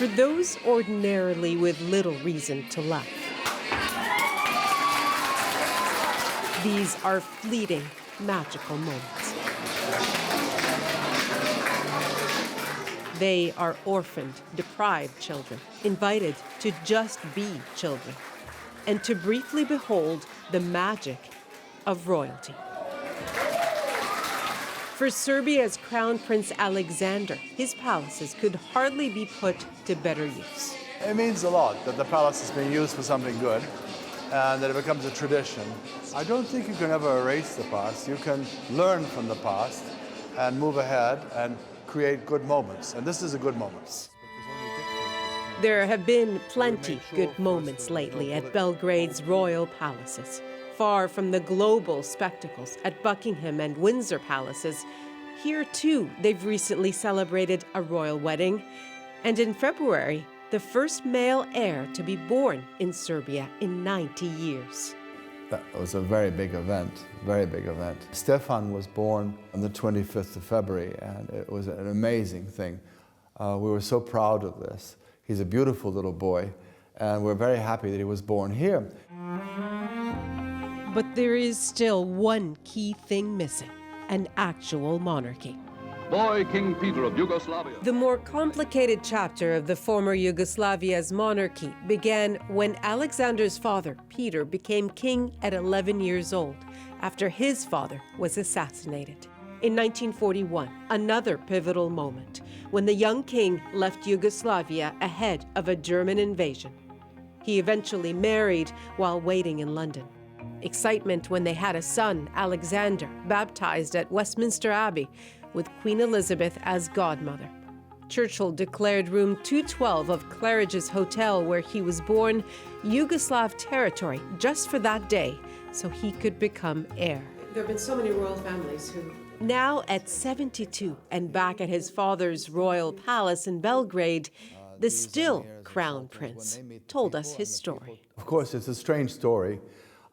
for those ordinarily with little reason to laugh. These are fleeting, magical moments. They are orphaned, deprived children, invited to just be children, and to briefly behold the magic of royalty. For Serbia's Crown Prince Alexander, his palaces could hardly be put to better use. It means a lot that the palace is being used for something good and that it becomes a tradition. I don't think you can ever erase the past. You can learn from the past and move ahead and create good moments. And this is a good moment. There have been plenty good moments lately at Belgrade's royal palaces. Far from the global spectacles at Buckingham and Windsor palaces, here too they've recently celebrated a royal wedding. And in February, the first male heir to be born in Serbia in 90 years. That was a very big event, very big event. Stefan was born on the 25th of February, and it was an amazing thing. We were so proud of this. He's a beautiful little boy, and we're very happy that he was born here. But there is still one key thing missing: an actual monarchy. Boy King Peter of Yugoslavia. The more complicated chapter of the former Yugoslavia's monarchy began when Alexander's father, Peter, became king at 11 years old, after his father was assassinated. In 1941, another pivotal moment, when the young king left Yugoslavia ahead of a German invasion. He eventually married while waiting in London. Excitement when they had a son, Alexander, baptized at Westminster Abbey, with Queen Elizabeth as godmother. Churchill declared room 212 of Claridge's Hotel, where he was born, Yugoslav territory just for that day, so he could become heir. There have been so many royal families who... Now at 72 and back at his father's royal palace in Belgrade, the still Crown Prince told us his story. Of course, it's a strange story.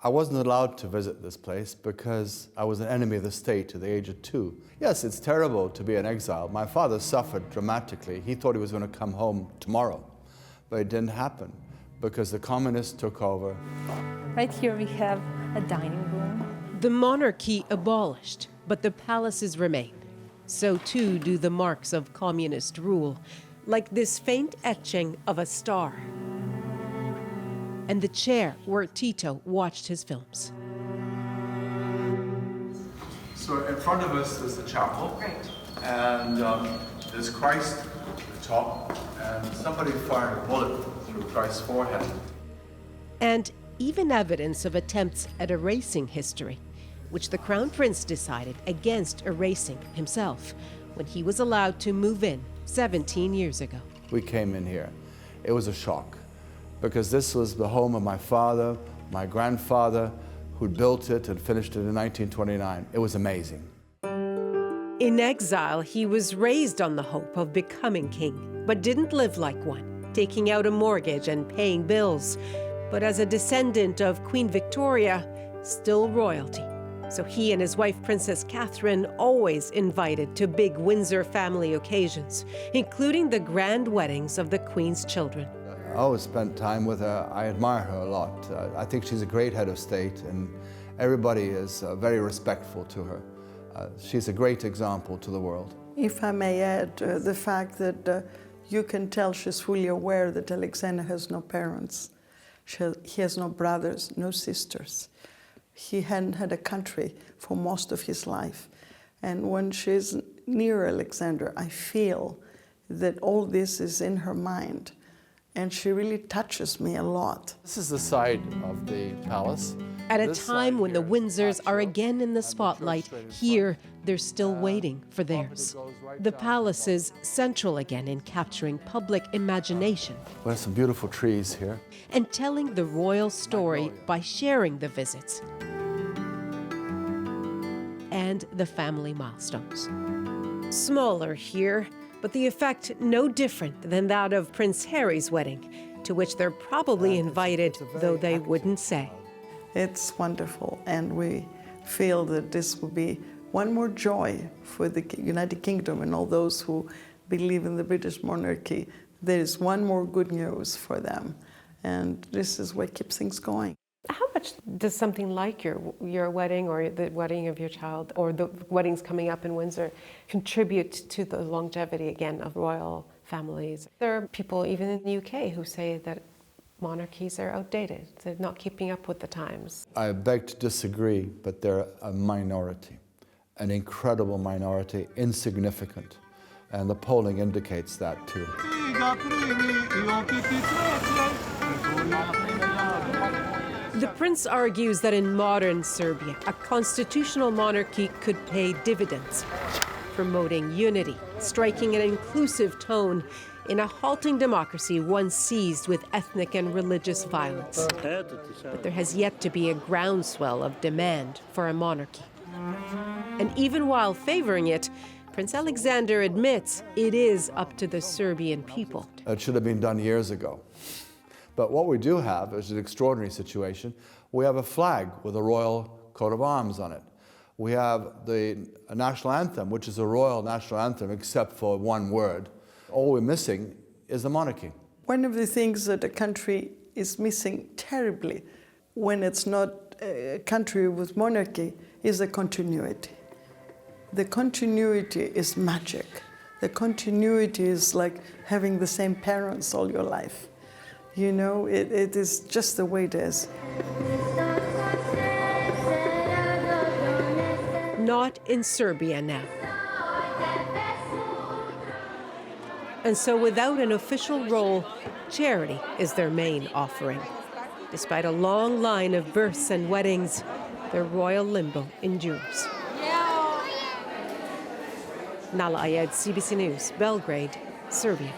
I wasn't allowed to visit this place because I was an enemy of the state at the age of 2. Yes, it's terrible to be in exile. My father suffered dramatically. He thought he was going to come home tomorrow, but it didn't happen because the communists took over. Right here we have a dining room. The monarchy abolished, but the palaces remain. So too do the marks of communist rule, like this faint etching of a star, and the chair where Tito watched his films. So in front of us is the chapel, right. And there's Christ at the top, and somebody fired a bullet through Christ's forehead. And even evidence of attempts at erasing history, which the Crown Prince decided against erasing himself when he was allowed to move in 17 years ago. We came in here. It was a shock, because this was the home of my father, my grandfather, who built it and finished it in 1929. It was amazing. In exile, he was raised on the hope of becoming king, but didn't live like one, taking out a mortgage and paying bills. But as a descendant of Queen Victoria, still royalty. So he and his wife, Princess Catherine, always invited to big Windsor family occasions, including the grand weddings of the Queen's children. I always spent time with her. I admire her a lot. I think she's a great head of state, and everybody is very respectful to her. She's a great example to the world. If I may add, the fact that you can tell she's fully aware that Alexander has no parents. He has no brothers, no sisters. He hadn't had a country for most of his life. And when she's near Alexander, I feel that all this is in her mind. And she really touches me a lot. This is the side of the palace. At a time when the Windsors are again in the spotlight, here they're still waiting for theirs. The palace is central again in capturing public imagination. We have some beautiful trees here. And telling the royal story by sharing the visits and the family milestones. Smaller here, but the effect no different than that of Prince Harry's wedding, to which they're probably invited, though they wouldn't say. It's wonderful, and we feel that this will be one more joy for the United Kingdom and all those who believe in the British monarchy, there is one more good news for them. And this is what keeps things going. How much does something like your wedding or the wedding of your child or the weddings coming up in Windsor contribute to the longevity, again, of royal families? There are people, even in the UK, who say that monarchies are outdated. They're not keeping up with the times. I beg to disagree, but they're a minority, an incredible minority, insignificant. And the polling indicates that too. The prince argues that in modern Serbia, a constitutional monarchy could pay dividends, promoting unity, striking an inclusive tone in a halting democracy once seized with ethnic and religious violence. But there has yet to be a groundswell of demand for a monarchy. And even while favoring it, Prince Alexander admits it is up to the Serbian people. It should have been done years ago. But what we do have is an extraordinary situation. We have a flag with a royal coat of arms on it. We have the national anthem, which is a royal national anthem, except for one word. All we're missing is the monarchy. One of the things that a country is missing terribly when it's not a country with monarchy is the continuity. The continuity is magic. The continuity is like having the same parents all your life. You know, it is just the way it is. Not in Serbia now. And so without an official role, charity is their main offering. Despite a long line of births and weddings, their royal limbo endures. Nala Ayed, CBC News, Belgrade, Serbia.